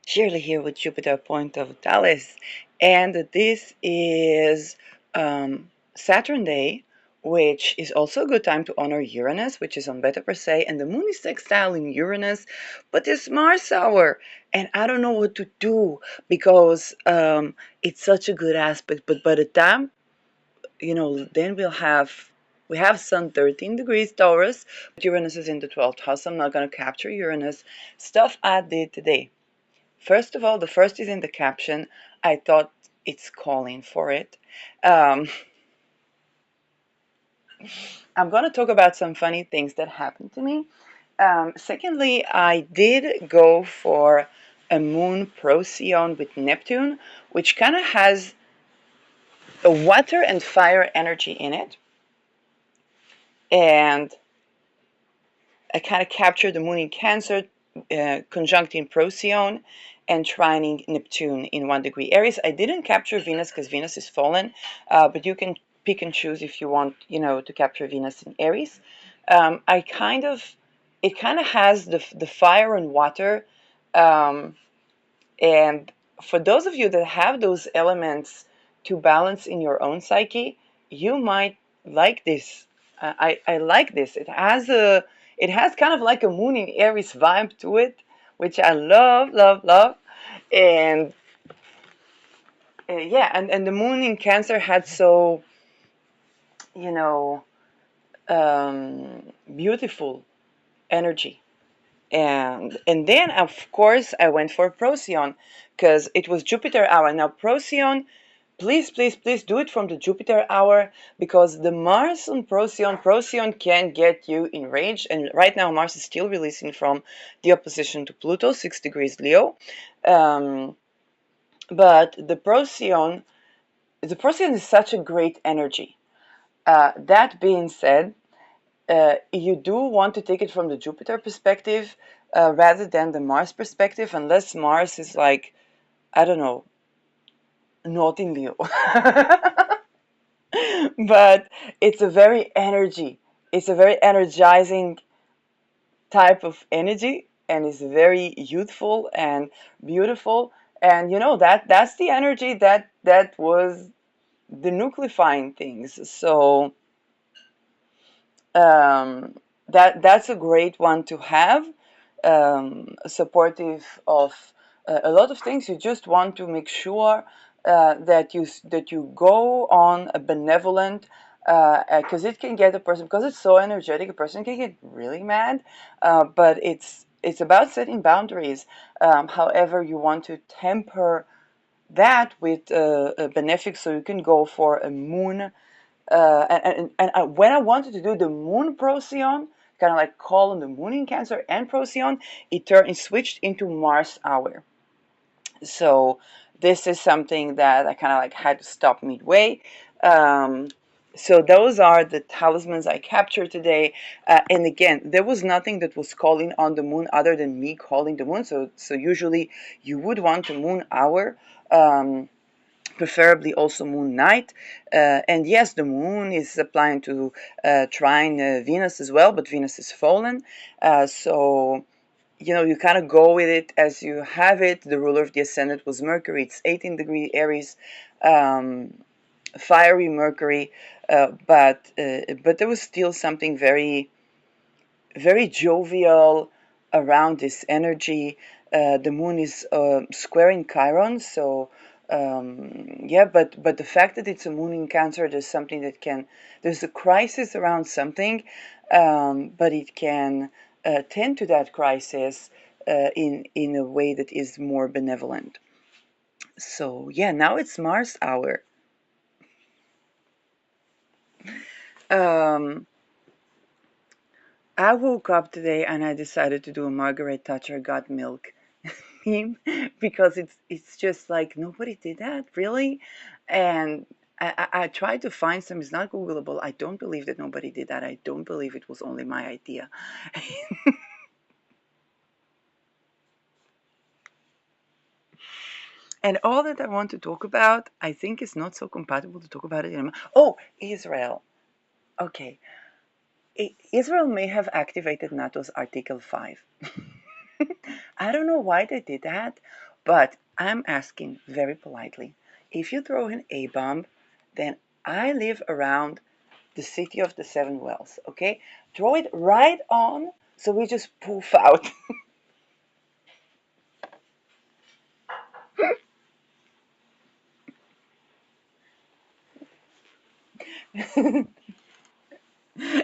Shirley here with Jupiter Point of Dallas, and this is Saturn Day, which is also a good time to honor Uranus, which is on Beta Persei, and the moon is sextile in Uranus, but it's Mars hour, and I don't know what to do because it's such a good aspect. But by the time then we have Sun 13 degrees Taurus, but Uranus is in the 12th house. I'm not going to capture Uranus stuff I did today. First of all, the first is in the caption. I thought it's calling for it. Um, I'm going to talk about some funny things that happened to me. Secondly, I did go for a moon procyon with Neptune, which kind of has a water and fire energy in it. And I kind of captured the moon in Cancer, conjuncting Procyon, and trining Neptune in 1 degree Aries. I didn't capture Venus because Venus is fallen, but you can pick and choose if you want, to capture Venus in Aries. It kind of has the fire and water, and for those of you that have those elements to balance in your own psyche, you might like this. I like this. It has kind of like a moon in Aries vibe to it, which I love, love, love. And yeah, and the moon in Cancer had so, you know, beautiful energy. And then of course I went for Procyon because it was Jupiter hour. Now Procyon, please, please, please do it from the Jupiter hour because the Mars on Procyon can get you enraged. And right now Mars is still releasing from the opposition to Pluto, 6 degrees Leo. Um, but the Procyon is such a great energy. That being said, you do want to take it from the Jupiter perspective rather than the Mars perspective, unless Mars is like, I don't know, not in Leo. But it's a very energizing type of energy, and it's very youthful and beautiful. And that's the energy that was the nucleifying things. So that's a great one to have, supportive of a lot of things. You just want to make sure that you go on a benevolent, because it can get a person, because it's so energetic, a person can get really mad, but it's about setting boundaries. However, you want to temper that with a benefic, so you can go for a moon, when I wanted to do the moon procyon, kind of like call on the moon in Cancer and procyon, it switched into Mars hour. So this is something that I kind of like had to stop midway. Um, so those are the talismans I captured today. And again, there was nothing that was calling on the moon other than me calling the moon. So usually you would want a moon hour. Preferably also moon night. And yes, the moon is applying to trine Venus as well, but Venus is fallen. So, you kind of go with it as you have it. The ruler of the ascendant was Mercury. It's 18 degree Aries, fiery Mercury, but there was still something very, very jovial around this energy. The moon is squaring Chiron, so yeah, but the fact that it's a moon in Cancer, there's a crisis around something, but it can tend to that crisis in a way that is more benevolent. So yeah, now it's Mars hour. Um, I woke up today and I decided to do a Margaret Thatcher got milk meme because it's just like nobody did that really, and I tried to find some. It's not Googleable. I don't believe that nobody did that. I don't believe it was only my idea. And all that I want to talk about, I think is not so compatible to talk about it in. Oh, Israel. Okay, Israel may have activated NATO's Article 5. I don't know why they did that, but I'm asking very politely. If you throw an A bomb, then I live around the city of the seven wells, okay? Throw it right on so we just poof out.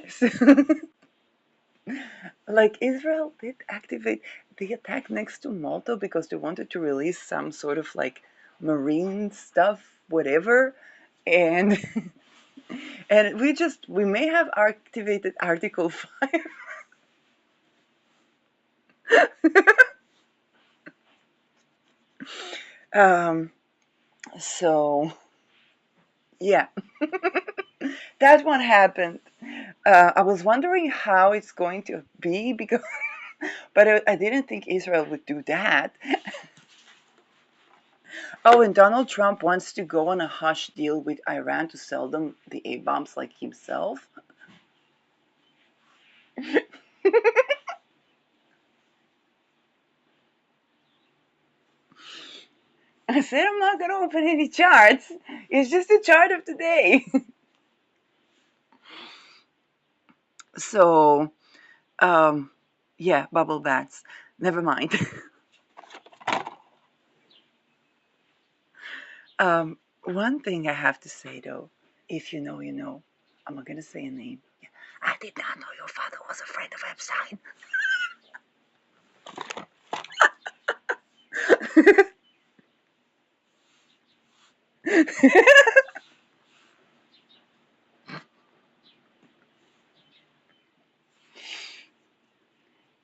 So, like Israel did activate the attack next to Malta because they wanted to release some sort of like marine stuff, whatever. And and we may have activated Article 5. um, so yeah, that one happened. I was wondering how it's going to be because, but I didn't think Israel would do that. Oh, and Donald Trump wants to go on a hush deal with Iran to sell them the A bombs like himself. I said I'm not going to open any charts. It's just a chart of today. So, um, yeah, bubble baths. Never mind. One thing I have to say though, if you know, you know. I'm not going to say a name. I did not know your father was a friend of Epstein.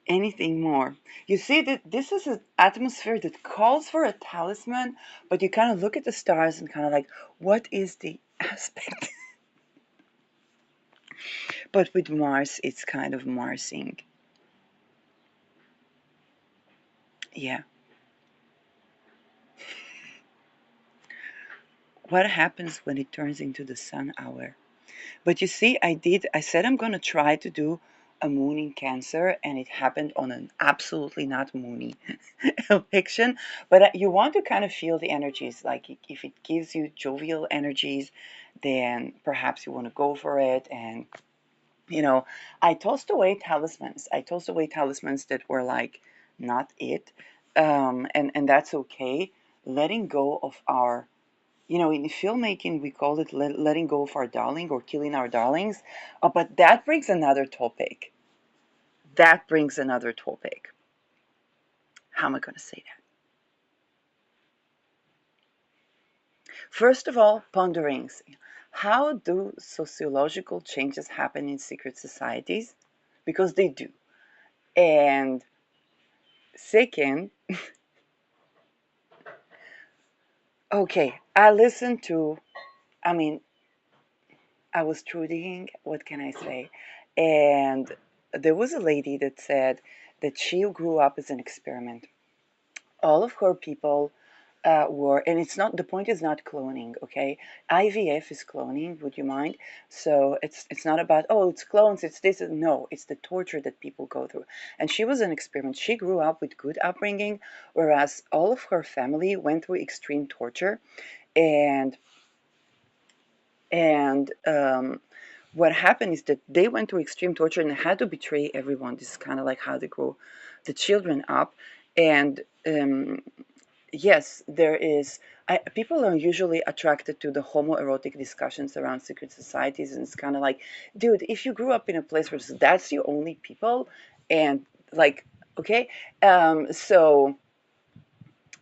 Anything more. You see that this is an atmosphere that calls for a talisman, but you kind of look at the stars and kind of like, what is the aspect? But with Mars, it's kind of Marsing. Yeah. What happens when it turns into the sun hour? But you see, I said I'm going to try to do a moon in Cancer, and it happened on an absolutely not moony fiction. But you want to kind of feel the energies. Like if it gives you jovial energies, then perhaps you want to go for it. And, you know, I tossed away talismans. I tossed away talismans that were like not it. And that's okay. Letting go of our in filmmaking, we call it letting go of our darling or killing our darlings. But that brings another topic. That brings another topic. How am I going to say that? First of all, ponderings. How do sociological changes happen in secret societies? Because they do. And second, okay, I mean, I was trudying, what can I say? And there was a lady that said that she grew up as an experiment. All of her people were, and it's not, the point is not cloning, okay? IVF is cloning, would you mind? So it's not about, oh, it's clones, it's this. No, it's the torture that people go through. And she was an experiment. She grew up with good upbringing, whereas all of her family went through extreme torture. And and what happened is that they went through extreme torture and had to betray everyone. This is kind of like how they grow the children up. And yes, there is. People are usually attracted to the homoerotic discussions around secret societies, and it's kind of like, dude, if you grew up in a place where that's your only people, and like, okay, so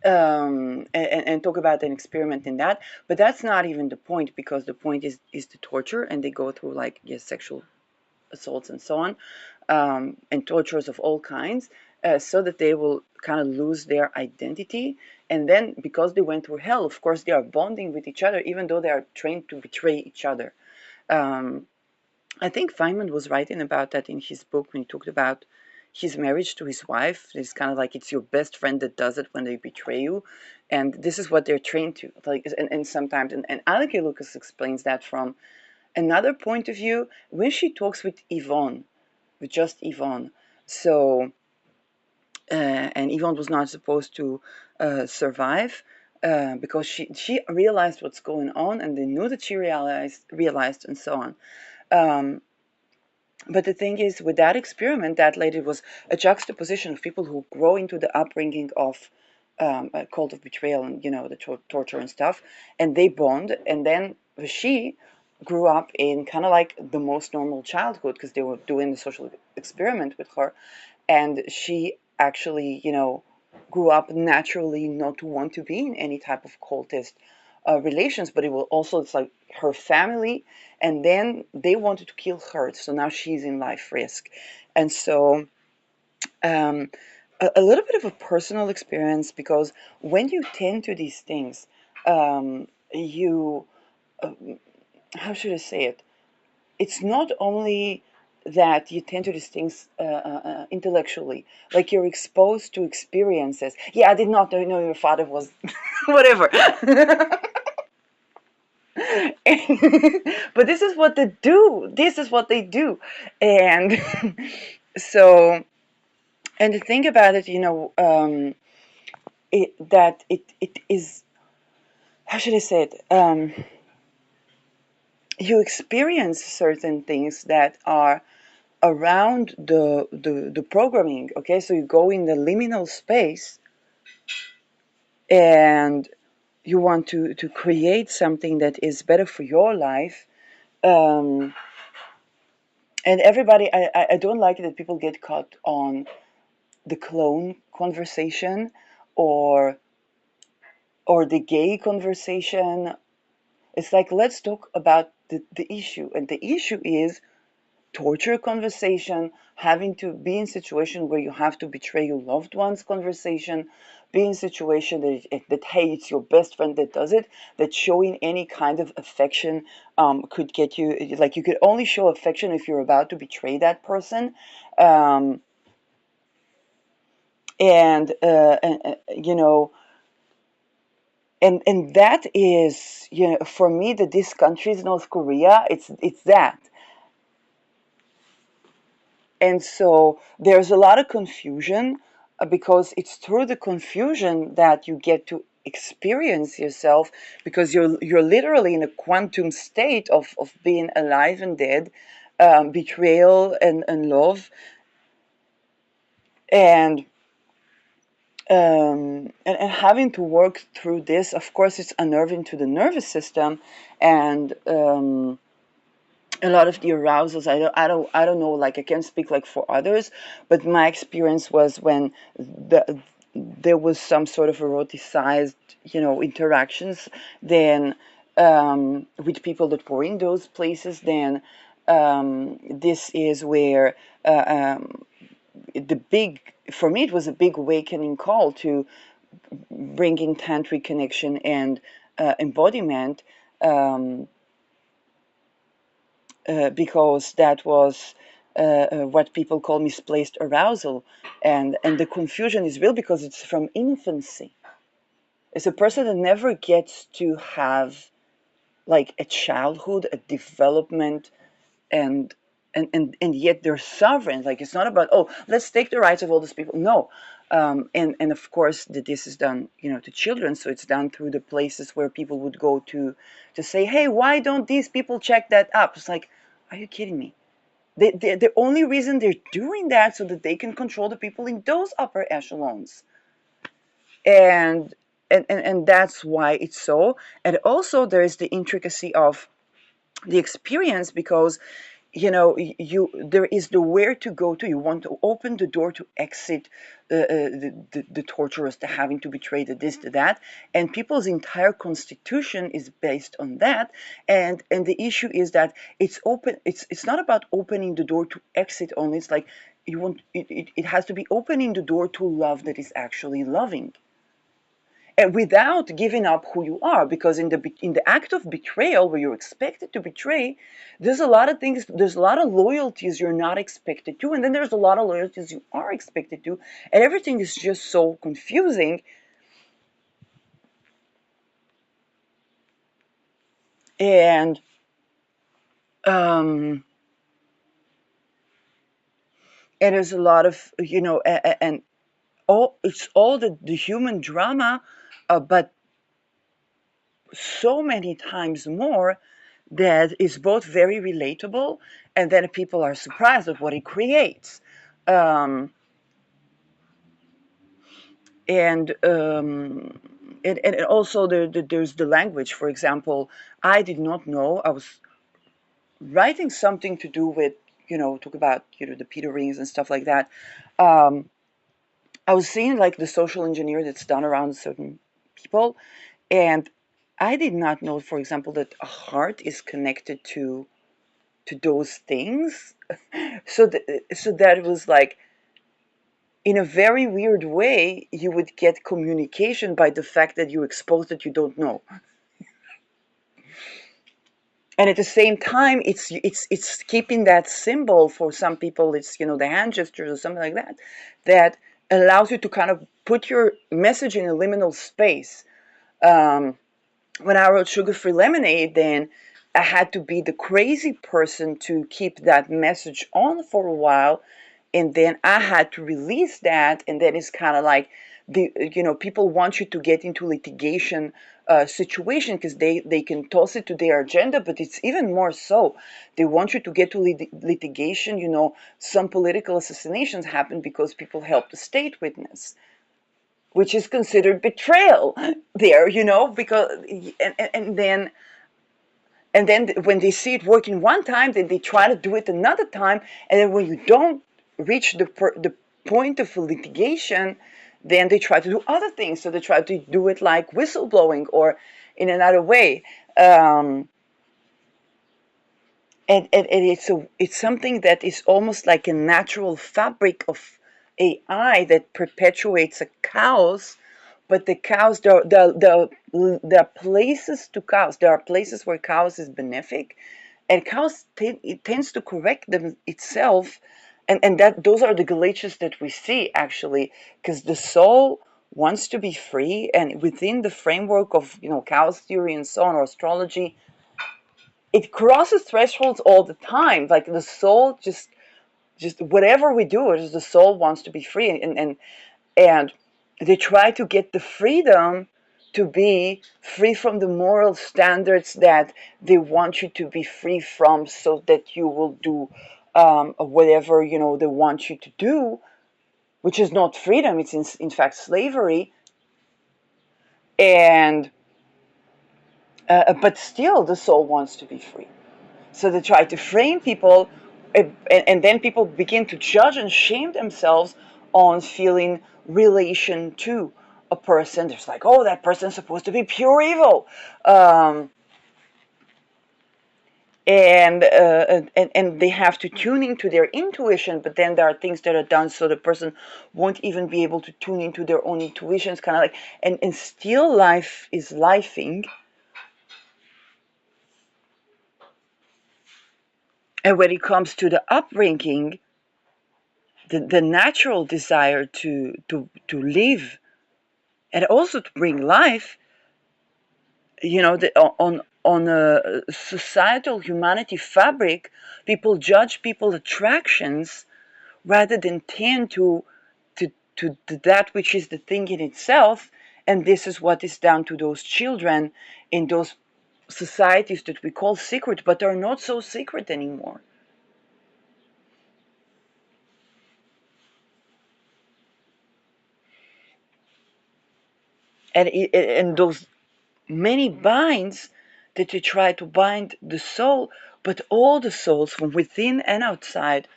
and talk about an experiment in that, but that's not even the point because the point is the torture, and they go through like yes, sexual assaults and so on, and tortures of all kinds, so that they will kind of lose their identity. And then, because they went through hell, of course, they are bonding with each other, even though they are trained to betray each other. Um, I think Feynman was writing about that in his book when he talked about his marriage to his wife. It's kind of like it's your best friend that does it when they betray you. And this is what they're trained to. Like, and sometimes, and Alec Lucas explains that from another point of view when she talks with Yvonne, with just Yvonne. So and Yvonne was not supposed to survive because she realized what's going on, and they knew that she realized, and so on. Um, but the thing is, with that experiment, that lady was a juxtaposition of people who grow into the upbringing of a cult of betrayal and the torture and stuff, and they bond, and then she grew up in kind of like the most normal childhood because they were doing the social experiment with her, and she actually, grew up naturally not to want to be in any type of cultist relations, but it will also, it's like her family, and then they wanted to kill her, so now she's in life risk. And so um, a little bit of a personal experience, because when you tend to these things, you uh, how should I say it, it's not only that you tend to these things intellectually, like you're exposed to experiences. Yeah, I did not know your father was whatever. But this is what they do. This is what they do. And so, and the thing about it, that it is, how should I say it? You experience certain things that are around the programming. Okay, so you go in the liminal space, and you want to create something that is better for your life. Um, and everybody, I don't like it that people get caught on the clone conversation, or the gay conversation. It's like, let's talk about the issue, and the issue is torture conversation, having to be in situation where you have to betray your loved ones conversation, be in situation that hey, it's your best friend that does it, that showing any kind of affection could get you, like you could only show affection if you're about to betray that person. um, and and that is, for me, that this country is North Korea. It's that. And so there's a lot of confusion, because it's through the confusion that you get to experience yourself, because you're literally in a quantum state of being alive and dead, betrayal and love, and and having to work through this. Of course, it's unnerving to the nervous system, and a lot of the arousals, I don't know, like I can't speak like for others, but my experience was when there was some sort of eroticized, interactions, then with people that were in those places, then this is where the big for me, it was a big awakening call to bring in tantric connection and embodiment, um, because that was what people call misplaced arousal, and the confusion is real because it's from infancy. It's a person that never gets to have like a childhood, a development, and and yet they're sovereign. Like, it's not about, oh, let's take the rights of all these people. No. And of course this is done, to children, so it's done through the places where people would go to say, hey, why don't these people check that up? It's like, are you kidding me? The only reason they're doing that so that they can control the people in those upper echelons. And and and, and that's why it's so. And also there is the intricacy of the experience, because you there is the where to go to. You want to open the door to exit the torturers, the having to betray, the this, the that, and people's entire constitution is based on that. And the issue is that it's open. It's not about opening the door to exit only. It's like you want it has to be opening the door to love that is actually loving, and without giving up who you are. Because in the act of betrayal, where you're expected to betray, there's a lot of things, there's a lot of loyalties you're not expected to, and then there's a lot of loyalties you are expected to, and everything is just so confusing. And um and there's a lot of, and all the human drama, but so many times more, that is both very relatable, and then people are surprised at what it creates. Um, and, and also there's the language. For example, I did not know, I was writing something to do with, talk about, the pedorings and stuff like that. Um, I was seeing like the social engineer that's done around certain people, and I did not know, for example, that a heart is connected to those things. So that was like, in a very weird way, you would get communication by the fact that you expose that you don't know. And at the same time, it's keeping that symbol. For some people, it's, the hand gestures or something like that, that allows you to kind of put your message in a liminal space. When I wrote Sugar Free Lemonade, then I had to be the crazy person to keep that message on for a while, and then I had to release that. And then it's kind of like, people want you to get into litigation situation, because they can toss it to their agenda, but it's even more so. They want you to get to litigation. Some political assassinations happen because people help the state witness, which is considered betrayal there, because, and then when they see it working one time, then they try to do it another time, and then when you don't reach the point of litigation, then they try to do other things. So they try to do it like whistleblowing or in another way. Um, and it's something that is almost like a natural fabric of AI that perpetuates a chaos. But the cows, there are places to cows. There are places where cows is benefic, and cows it tends to correct them itself, and that those are the glitches that we see, actually, because the soul wants to be free, and within the framework of, chaos theory and so on, or astrology, it crosses thresholds all the time. Like the soul just whatever we do, it is the soul wants to be free, and they try to get the freedom to be free from the moral standards that they want you to be free from, so that you will do whatever, they want you to do, which is not freedom. It's in fact slavery. And but still the soul wants to be free. So they try to frame people, and then people begin to judge and shame themselves on feeling relation to a person. There's like, oh, that person's supposed to be pure evil. And they have to tune into their intuition, but then there are things that are done so the person won't even be able to tune into their own intuitions, kind of like, and still life is lifing. And when it comes to the upbringing, the natural desire to live and also to bring life, on a societal humanity fabric, people judge people attractions rather than tend to to that which is the thing in itself. And this is what is done to those children in those societies that we call secret, but are not so secret anymore. And those many binds that you try to bind the soul, but all the souls from within and outside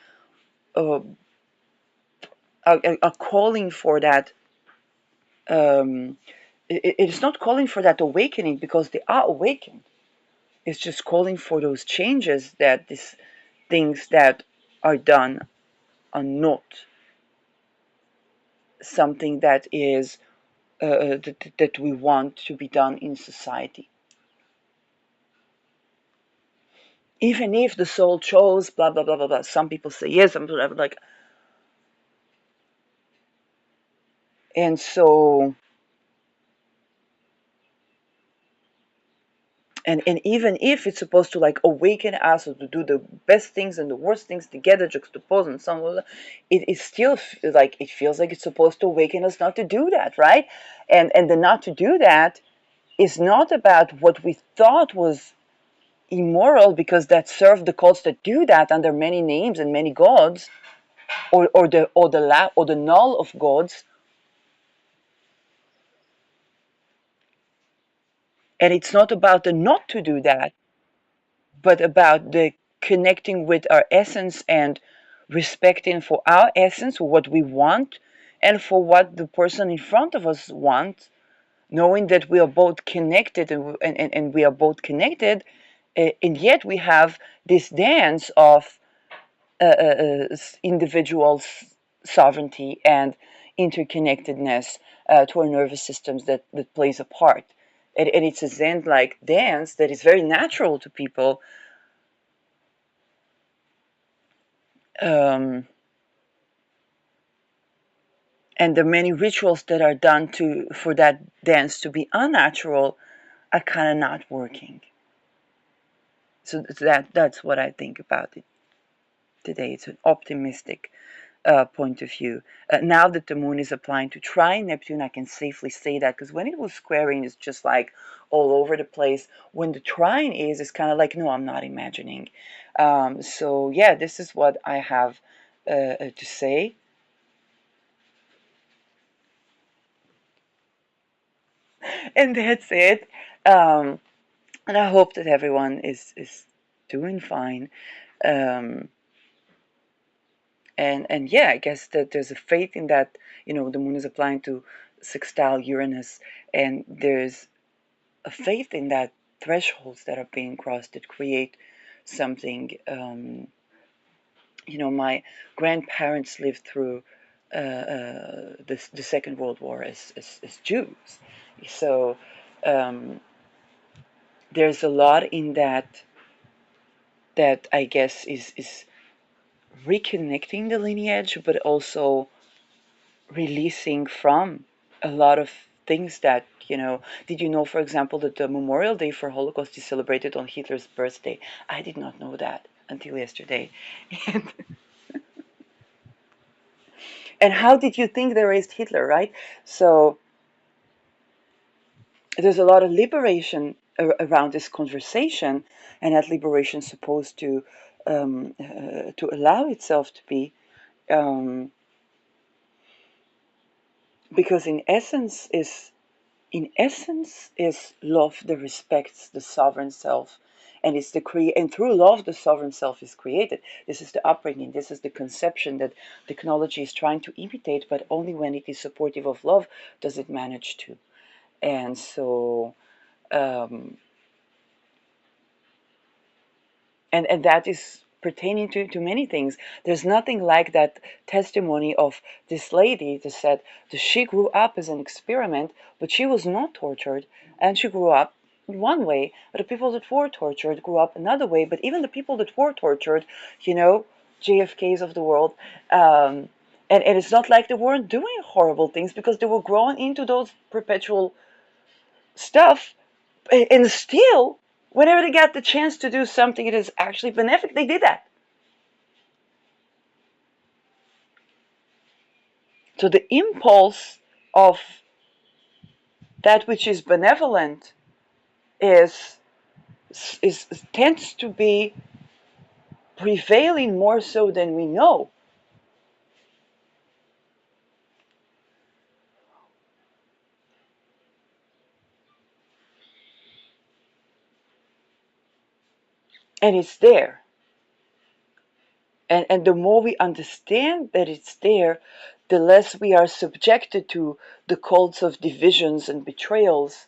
uh, are calling for that. Um, it's not calling for that awakening, because they are awakened. It's just calling for those changes, that these things that are done are not something that is that we want to be done in society. Even if the soul chose blah blah blah blah blah. Some people say yes, some people like, and so And even if it's supposed to like awaken us or to do the best things and the worst things together, juxtapose and some of it is still like it feels like it's supposed to awaken us not to do that, right? And the not to do that is not about what we thought was immoral because that served the cults that do that under many names and many gods, or the null of gods. And it's not about the not to do that, but about the connecting with our essence and respecting for our essence what we want and for what the person in front of us wants, knowing that we are both connected and we are both connected, and yet we have this dance of individual sovereignty and interconnectedness to our nervous systems that plays a part. And it's a Zen like dance that is very natural to people. Um, and the many rituals that are done to for that dance to be unnatural are kind of not working. So that's what I think about it today. It's an optimistic point of view. Now that the moon is applying to trine Neptune, I can safely say that because when it was squaring, it's just like all over the place. When the trine is, it's kind of like, no, I'm not imagining. So yeah, this is what I have to say. And that's it. Um, and I hope that everyone is doing fine. Um, and yeah, I guess that there's a faith in that. The moon is applying to sextile Uranus, and there's a faith in that thresholds that are being crossed that create something. My grandparents lived through the Second World War as Jews, so um, there's a lot in that I guess is reconnecting the lineage, but also releasing from a lot of things that, did you know, for example, that the Memorial Day for Holocaust is celebrated on Hitler's birthday? I did not know that until yesterday. and, and how did you think they raised Hitler, right? So there's a lot of liberation around this conversation, and that liberation is supposed to allow itself to be, um, because in essence is love that respects the sovereign self, and it's and through love the sovereign self is created. This is the upbringing, this is the conception that technology is trying to imitate, but only when it is supportive of love does it manage to. And so um, and that is pertaining to many things. There's nothing like that testimony of this lady that said that she grew up as an experiment, but she was not tortured, and she grew up one way, but the people that were tortured grew up another way. But even the people that were tortured, JFKs of the world, and it's not like they weren't doing horrible things because they were growing into those perpetual stuff, and still, whenever they got the chance to do something that is actually benefic, they did that. So the impulse of that which is benevolent is is tends to be prevailing more so than we know. And it's there. And the more we understand that it's there, the less we are subjected to the cults of divisions and betrayals.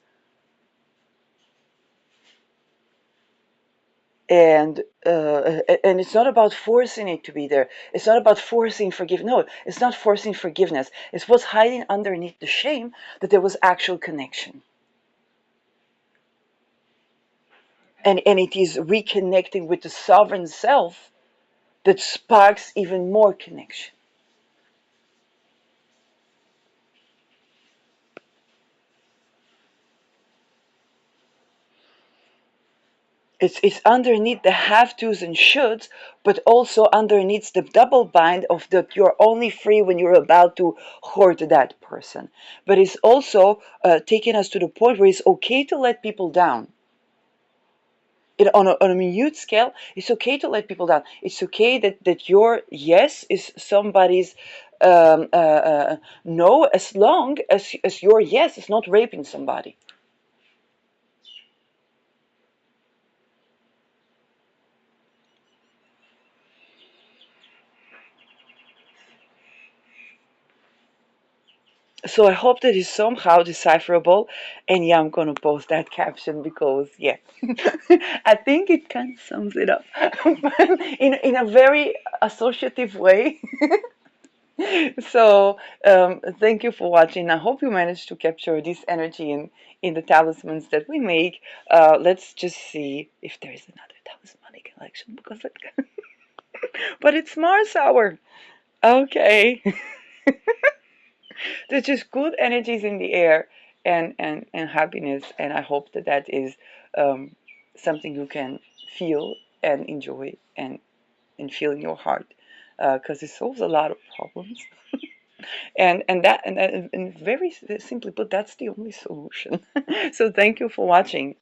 And it's not about forcing it to be there. It's not about forcing forgiveness. No, it's not forcing forgiveness. It's what's hiding underneath the shame that there was actual connection. And it is reconnecting with the sovereign self that sparks even more connection. It's underneath the have tos and shoulds, but also underneath the double bind of that you're only free when you're about to hurt that person. But it's also taking us to the point where it's okay to let people down. On a minute scale, it's okay to let people down. It's okay that your yes is somebody's no, as long as your yes is not raping somebody. So I hope that is somehow decipherable. And yeah, I'm gonna post that caption because yeah, I think it kind of sums it up in a very associative way. So thank you for watching. I hope you managed to capture this energy in the talismans that we make. Let's just see if there is another talismanic collection because but it's Mars hour. Okay. There's just good energies in the air and happiness, and I hope that that is um, something you can feel and enjoy and feel in your heart because it solves a lot of problems. And very simply put, that's the only solution. So thank you for watching.